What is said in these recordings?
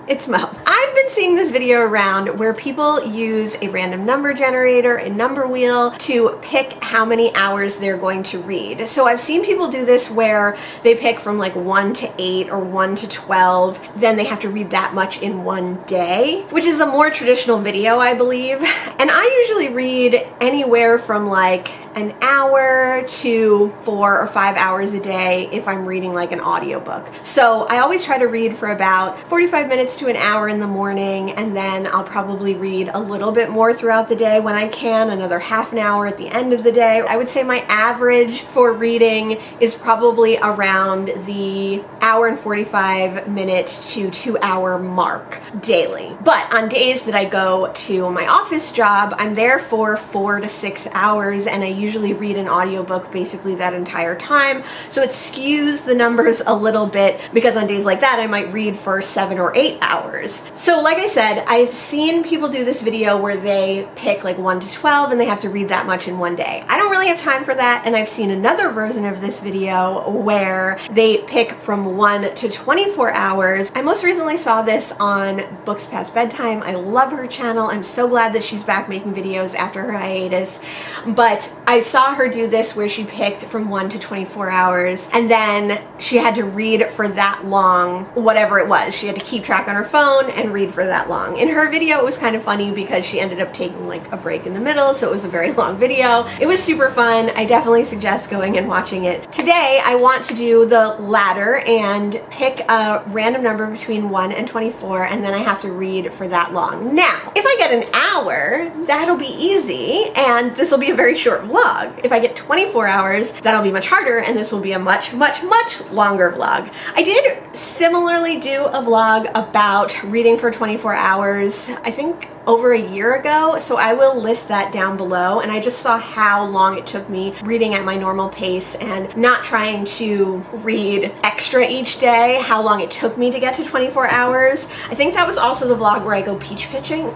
it's Mo. I've been seeing this video around where people use a random number generator, a number wheel, to pick how many hours they're going to read. So I've seen people do this where they pick from like 1 to 8 or 1 to 12, then they have to read that much in one day, which is a more traditional video, I believe. And I usually read anywhere from like an hour to 4 or 5 hours a day if I'm reading like an audiobook. So I always try to read for about 45 minutes to an hour in the morning, and then I'll probably read a little bit more throughout the day when I can, another half an hour at the end of the day. I would say my average for reading is probably around the hour and 45 minute to 2 hour mark daily. But on days that I go to my office job, I'm there for 4 to 6 hours, and I usually read an audiobook basically that entire time. So it skews the numbers a little bit, because on days like that I might read for 7 or 8 hours. So like I said, I've seen people do this video where they pick like 1 to 12 and they have to read that much in one day. I don't really have time for that, and I've seen another version of this video where they pick from 1 to 24 hours. I most recently saw this on Books Past Bedtime. I love her channel. I'm so glad that she's back making videos after her hiatus. But I saw her do this where she picked from 1 to 24 hours, and then she had to read for that long, whatever it was. She had to keep track on her phone and read for that long. In her video, it was kind of funny because she ended up taking like a break in the middle, so it was a very long video. It was super fun. I definitely suggest going and watching it. Today, I want to do the latter and pick a random number between 1 and 24, and then I have to read for that long. Now, if I get an hour, that'll be easy, and this will be a very short vlog. If I get 24 hours, that'll be much harder, and this will be a much longer vlog. I did similarly do a vlog about reading for 24 hours, I think over a year ago, so I will list that down below. And I just saw how long it took me reading at my normal pace and not trying to read extra each day, how long it took me to get to 24 hours. I think that was also the vlog where I go peach picking,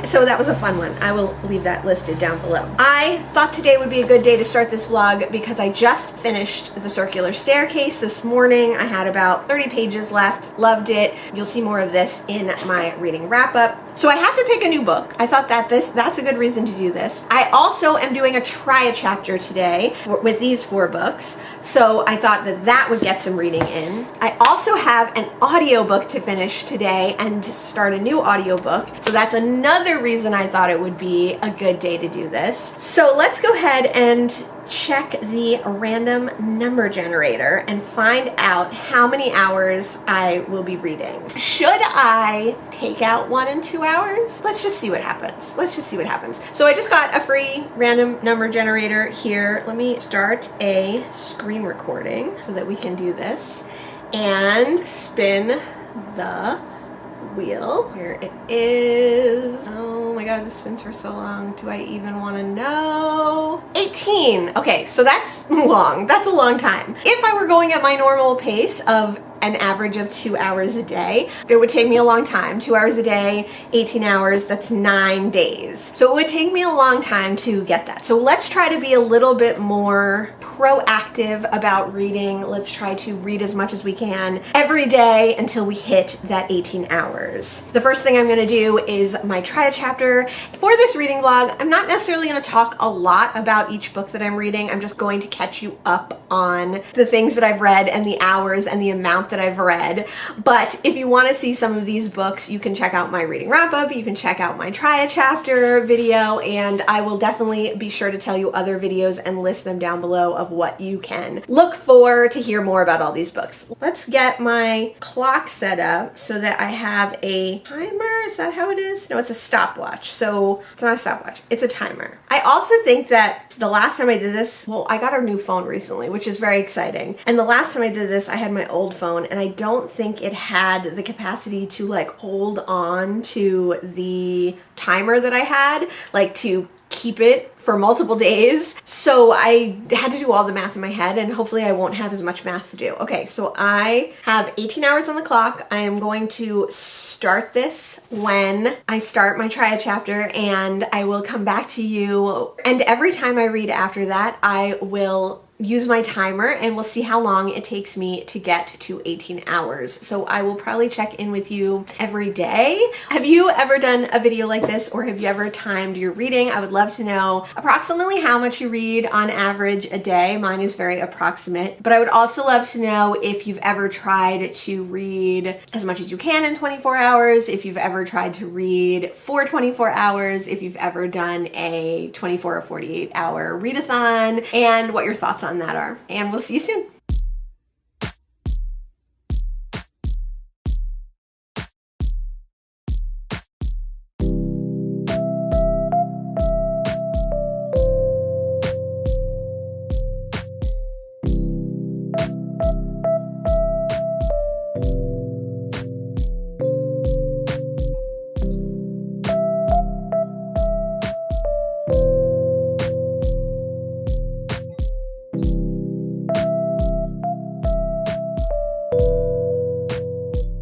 so that was a fun one. I will leave that listed down below. I thought today would be a good day to start this vlog because I just finished The Circular Staircase this morning. I had about 30 pages left. Loved it. You'll see more of this in my reading wrap up. So I have to pick a new book. I thought that that's a good reason to do this. I also am doing a try a chapter today with these 4 books. So I thought that would get some reading in. I also have an audiobook to finish today and to start a new audiobook. So that's another reason I thought it would be a good day to do this. So let's go ahead and check the random number generator and find out how many hours I will be reading. Should I take out 1 and 2 hours? Let's just see what happens. So I just got a free random number generator here. Let me start a screen recording so that we can do this and spin the wheel. Here it is. Oh my god, this spins for so long. Do I even want to know? 18. Okay, so that's long. That's a long time. If I were going at my normal pace of an average of 2 hours a day, it would take me a long time. 2 hours a day, 18 hours, that's 9 days. So it would take me a long time to get that. So let's try to be a little bit more proactive about reading. Let's try to read as much as we can every day until we hit that 18 hours. The first thing I'm gonna do is my try a chapter. For this reading vlog, I'm not necessarily gonna talk a lot about each book that I'm reading. I'm just going to catch you up on the things that I've read and the hours and the amount that I've read. But if you want to see some of these books, you can check out my reading wrap up, you can check out my try a chapter video, and I will definitely be sure to tell you other videos and list them down below of what you can look for to hear more about all these books. Let's get my clock set up so that I have a timer. Is that how it is? No, it's a stopwatch. So it's not a stopwatch, it's a timer. I also think that the last time I did this, well, I got a new phone recently, which is very exciting. And the last time I did this, I had my old phone, and I don't think it had the capacity to like hold on to the timer that I had, like to keep it for multiple days. So I had to do all the math in my head, and hopefully I won't have as much math to do. Okay, so I have 18 hours on the clock. I am going to start this when I start my try a chapter, and I will come back to you. And every time I read after that, I will use my timer and we'll see how long it takes me to get to 18 hours. So I will probably check in with you every day. Have you ever done a video like this, or have you ever timed your reading? I would love to know approximately how much you read on average a day. Mine is very approximate, but I would also love to know if you've ever tried to read as much as you can in 24 hours, if you've ever tried to read for 24 hours, if you've ever done a 24 or 48 hour readathon, and what your thoughts on that are. And we'll see you soon.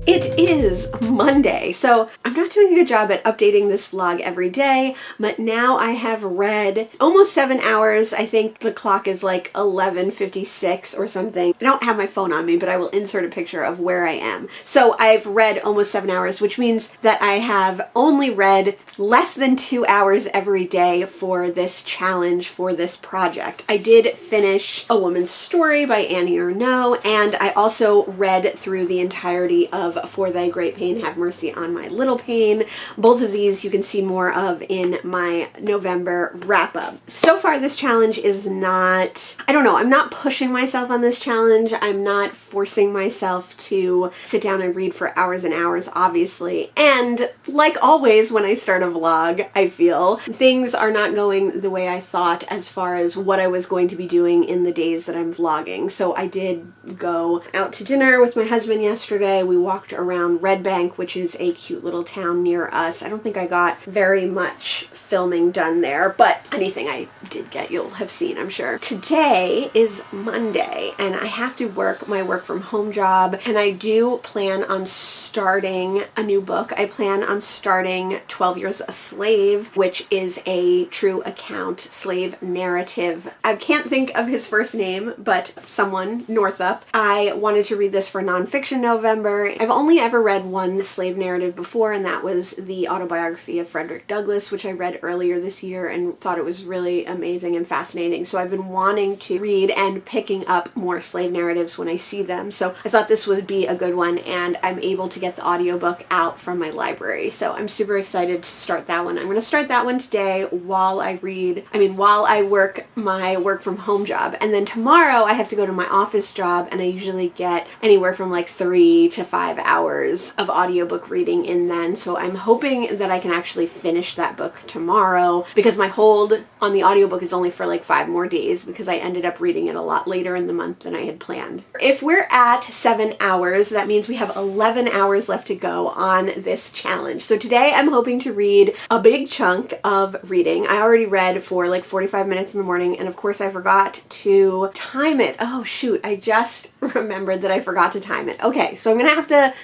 It is Monday, so I'm not doing a good job at updating this vlog every day, but now I have read almost 7 hours. I think the clock is like 11:56 or something. I don't have my phone on me, but I will insert a picture of where I am. So I've read almost 7 hours, which means that I have only read less than 2 hours every day for this challenge, for this project. I did finish A Woman's Story by Annie Ernaux, and I also read through the entirety of For Thy Great Pain Have Mercy on My Little Pain. Both of these you can see more of in my November wrap-up. So far this challenge is not, I don't know, I'm not pushing myself on this challenge. I'm not forcing myself to sit down and read for hours and hours, obviously. And like always when I start a vlog, I feel things are not going the way I thought as far as what I was going to be doing in the days that I'm vlogging. So I did go out to dinner with my husband yesterday. We walked around Red Bank, which is a cute little town near us. I don't think I got very much filming done there, but anything I did get you'll have seen, I'm sure. Today is Monday and I have to work my work from home job, and I do plan on starting a new book. I plan on starting 12 Years a Slave, which is a true account slave narrative. I can't think of his first name, but someone, Northup. I wanted to read this for nonfiction November. I've only ever read one slave narrative before, and that was the autobiography of Frederick Douglass, which I read earlier this year and thought it was really amazing and fascinating. So I've been wanting to read and picking up more slave narratives when I see them. So I thought this would be a good one, and I'm able to get the audiobook out from my library. So I'm super excited to start that one. I'm going to start that one today while I work my work from home job. And then tomorrow I have to go to my office job, and I usually get anywhere from like 3 to 5 hours of audiobook reading in then. So I'm hoping that I can actually finish that book tomorrow, because my hold on the audiobook is only for like 5 more days, because I ended up reading it a lot later in the month than I had planned. If we're at 7 hours, that means we have 11 hours left to go on this challenge. So today I'm hoping to read a big chunk of reading. I already read for like 45 minutes in the morning, and of course I forgot to time it. Oh shoot, I just remembered that I forgot to time it. Okay, so I'm gonna have to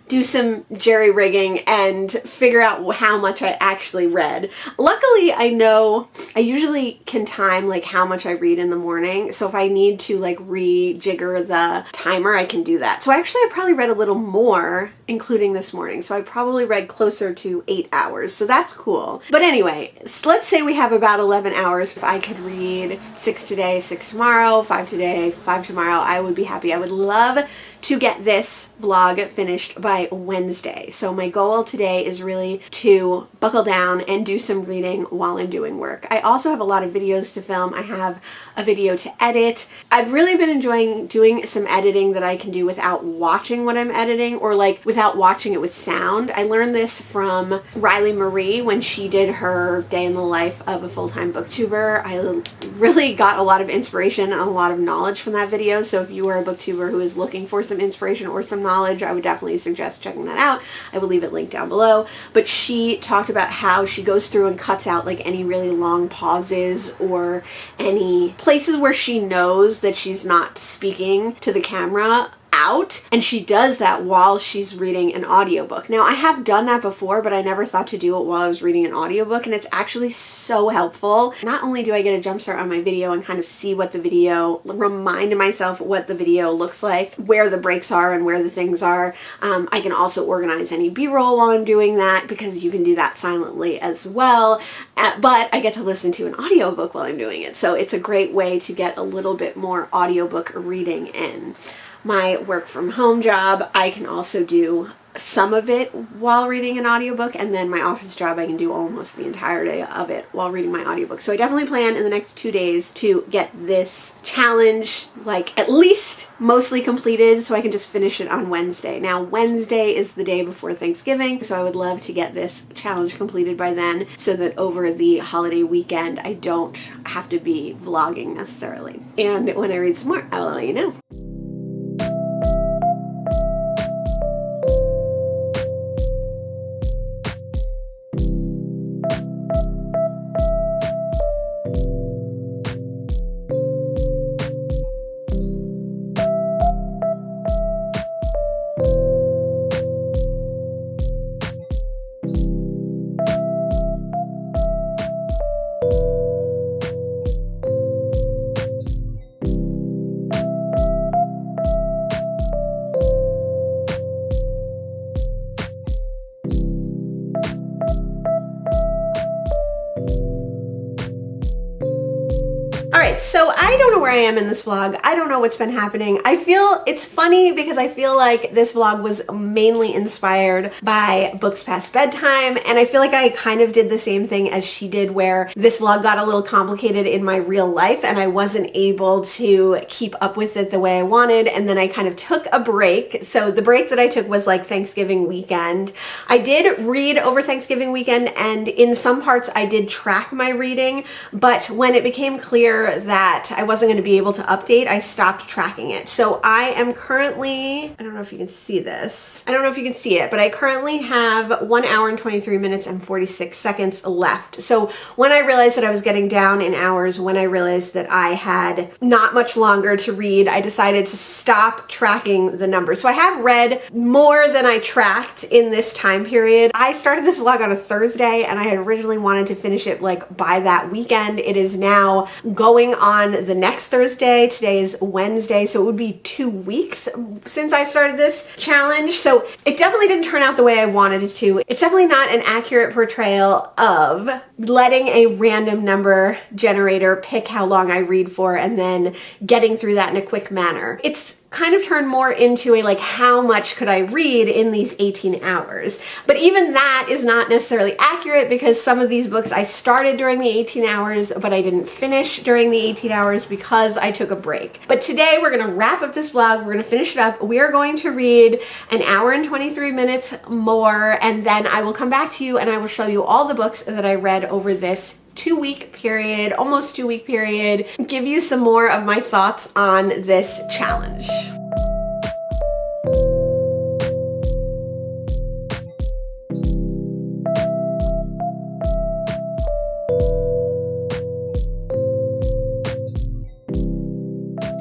do some jerry-rigging and figure out how much I actually read. Luckily, I know I usually can time like how much I read in the morning, so if I need to like rejigger the timer, I can do that. So I probably read a little more, including this morning, so I probably read closer to 8 hours, so that's cool. But anyway, let's say we have about 11 hours. If I could read 6 today, 6 tomorrow, 5 today, 5 tomorrow, I would be happy. I would love to get this vlog finished by Wednesday. So my goal today is really to buckle down and do some reading while I'm doing work. I also have a lot of videos to film. I have a video to edit. I've really been enjoying doing some editing that I can do without watching what I'm editing, or like without watching it with sound. I learned this from Riley Marie when she did her day in the life of a full-time booktuber. I really got a lot of inspiration and a lot of knowledge from that video. So if you are a booktuber who is looking for some inspiration or some knowledge, I would definitely suggest checking that out. I will leave it linked down below. But she talked about how she goes through and cuts out like any really long pauses or any places where she knows that she's not speaking to the camera out, and she does that while she's reading an audiobook. Now, I have done that before, but I never thought to do it while I was reading an audiobook, and it's actually so helpful. Not only do I get a jump start on my video and kind of see what the video, remind myself what the video looks like, where the breaks are and where the things are. I can also organize any B-roll while I'm doing that, because you can do that silently as well. But I get to listen to an audiobook while I'm doing it. So it's a great way to get a little bit more audiobook reading in. My work from home job, I can also do some of it while reading an audiobook, and then my office job I can do almost the entire day of it while reading my audiobook. So I definitely plan in the next 2 days to get this challenge like at least mostly completed so I can just finish it on Wednesday. Now, Wednesday is the day before Thanksgiving, so I would love to get this challenge completed by then so that over the holiday weekend I don't have to be vlogging necessarily. And when I read some more, I will let you know. Alright, so I don't know where I am in this vlog. I don't know what's been happening. I feel it's funny because I feel like this vlog was mainly inspired by Books Past Bedtime, and I feel like I kind of did the same thing as she did, where this vlog got a little complicated in my real life and I wasn't able to keep up with it the way I wanted, and then I kind of took a break. So the break that I took was like Thanksgiving weekend. I did read over Thanksgiving weekend, and in some parts I did track my reading, but when it became clear that I wasn't going to be able to update, I stopped tracking it. So I am currently, I don't know if you can see this. I don't know if you can see it, but I currently have 1 hour and 23 minutes and 46 seconds left. So when I realized that I was getting down in hours, when I realized that I had not much longer to read, I decided to stop tracking the numbers. So I have read more than I tracked in this time period. I started this vlog on a Thursday, and I had originally wanted to finish it like by that weekend. It is now going on the next Thursday. Today is Wednesday, so it would be 2 weeks since I started this challenge. So it definitely didn't turn out the way I wanted it to. It's definitely not an accurate portrayal of letting a random number generator pick how long I read for and then getting through that in a quick manner. It's kind of turned more into a like, how much could I read in these 18 hours? But even that is not necessarily accurate, because some of these books I started during the 18 hours, but I didn't finish during the 18 hours because I took a break. But today we're gonna wrap up this vlog, we're gonna finish it up. We are going to read 1 hour and 23 minutes more, and then I will come back to you and I will show you all the books that I read over this 2-week period, almost 2-week period, give you some more of my thoughts on this challenge.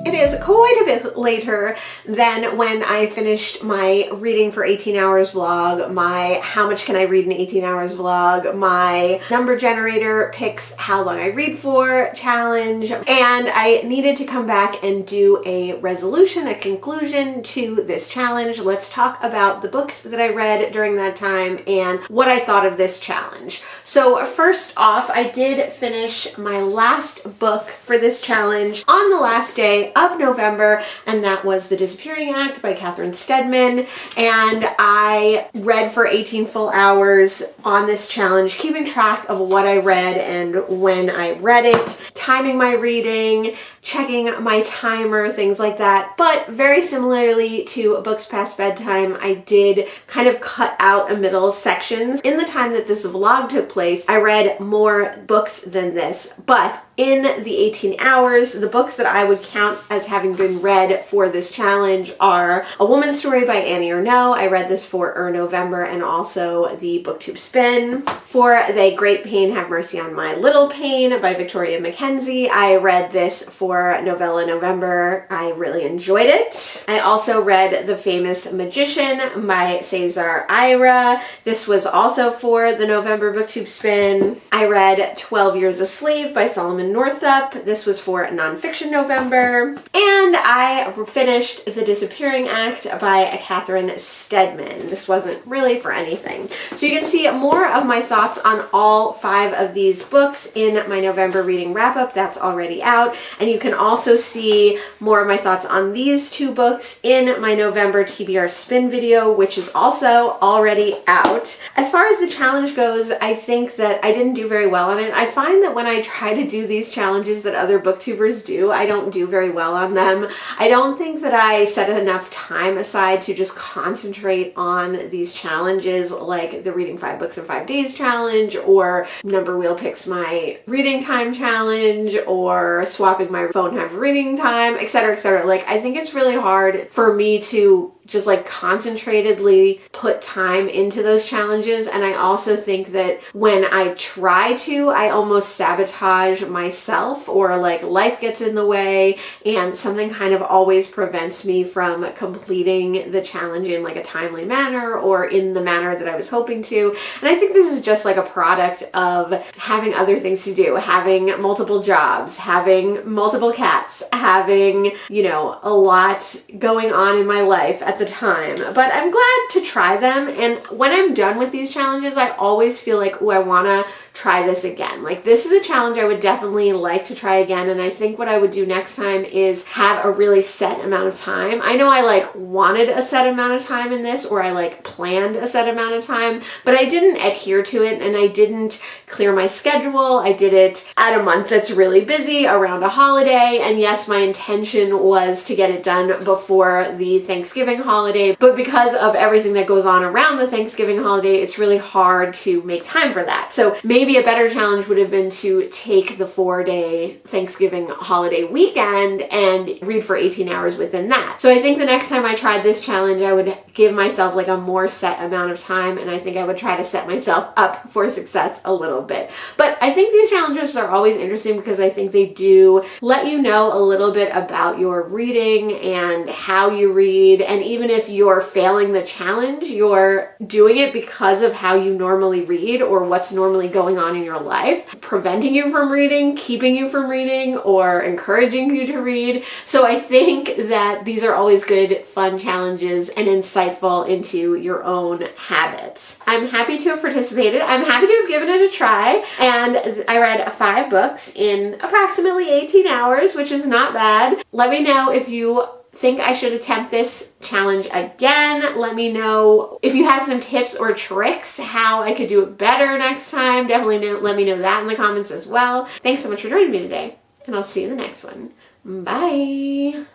It is quite a bit later than when I finished my reading for 18 hours vlog, my how much can I read in 18 hours vlog, my number generator picks how long I read for challenge, and I needed to come back and do a resolution, a conclusion to this challenge. Let's talk about the books that I read during that time and what I thought of this challenge. So first off, I did finish my last book for this challenge on the last day of November, and that was The Disappearing Act by Catherine Steadman, and I read for 18 full hours on this challenge, keeping track of what I read and when I read it, timing my reading, checking my timer, things like that. But very similarly to Books Past Bedtime, I did kind of cut out a middle sections. In the time that this vlog took place, I read more books than this, but in the 18 hours, the books that I would count as having been read read for this challenge are A Woman's Story by Annie Ernaux. I read this for November, and also the BookTube spin. For The Great Pain, Have Mercy on My Little Pain by Victoria Mackenzie. I read this for Novella November. I really enjoyed it. I also read The Famous Magician by Cesar Ira. This was also for the November BookTube spin. I read 12 Years a Slave by Solomon Northup. This was for nonfiction November. And I finished The Disappearing Act by Catherine Stedman. This wasn't really for anything. So you can see more of my thoughts on all 5 of these books in my November reading wrap-up. That's already out. And you can also see more of my thoughts on these 2 books in my November TBR spin video, which is also already out. As far as the challenge goes, I think that I didn't do very well on it. I find that when I try to do these challenges that other booktubers do, I don't do very well on them. I don't think that I set enough time aside to just concentrate on these challenges, like the Reading 5 Books in 5 Days challenge, or Number Wheel Picks My Reading Time challenge, or swapping my phone time for reading time, etc., etc. Like, I think it's really hard for me to just like concentratedly put time into those challenges. And I also think that when I try to, I almost sabotage myself, or like life gets in the way and something kind of always prevents me from completing the challenge in like a timely manner or in the manner that I was hoping to. And I think this is just like a product of having other things to do, having multiple jobs, having multiple cats, having, you know, a lot going on in my life at the time. But I'm glad to try them, and when I'm done with these challenges, I always feel like, oh, I want to try this again. Like, this is a challenge I would definitely like to try again, and I think what I would do next time is have a really set amount of time. I know I like wanted a set amount of time in this, or I like planned a set amount of time, but I didn't adhere to it, and I didn't clear my schedule. I did it at a month that's really busy around a holiday, and yes, my intention was to get it done before the Thanksgiving holiday, but because of everything that goes on around the Thanksgiving holiday, it's really hard to make time for that. So maybe a better challenge would have been to take the 4-day Thanksgiving holiday weekend and read for 18 hours within that. So I think the next time I tried this challenge, I would give myself like a more set amount of time, and I think I would try to set myself up for success a little bit. But I think these challenges are always interesting because I think they do let you know a little bit about your reading and how you read, and even if you're failing the challenge, you're doing it because of how you normally read or what's normally going on in your life, preventing you from reading, keeping you from reading, or encouraging you to read. So I think that these are always good, fun challenges and insightful into your own habits. I'm happy to have participated. I'm happy to have given it a try, and I read 5 books in approximately 18 hours, which is not bad. Let me know if you think I should attempt this challenge again. Let me know if you have some tips or tricks how I could do it better next time. Definitely let me know that in the comments as well. Thanks so much for joining me today, and I'll see you in the next one. Bye.